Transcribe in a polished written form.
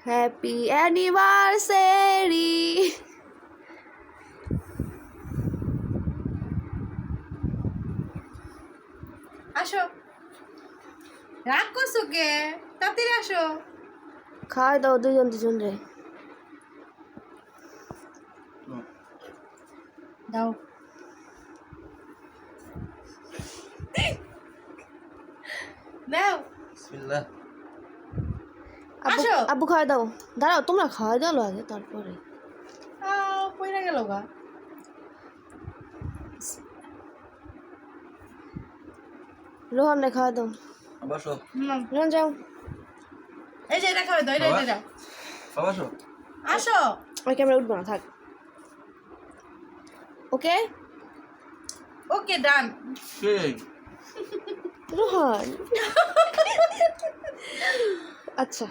Happy anniversary. আসো, রাগ করছো কে? তাড়াতাড়ি আসো। খাওয়াই দাও দুজন রে। দাও। দাও। বিসমিল্লাহ। আসো। আব্বু খাওয়াই দাও। দাঁড়াও, তোমরা খাওয়াই দাও আগে, তারপরে। পয়রা গেল গা। রোহন রে খাওয়াই দাও। বাবাসো রোহন যাও। এই যে এটা খাবে দাও, এটা দাও। বাবাসো আসো। ওই ক্যামেরা উঠবো না, থাক। ওকে ওকে ডান। কে রোহন। আচ্ছা।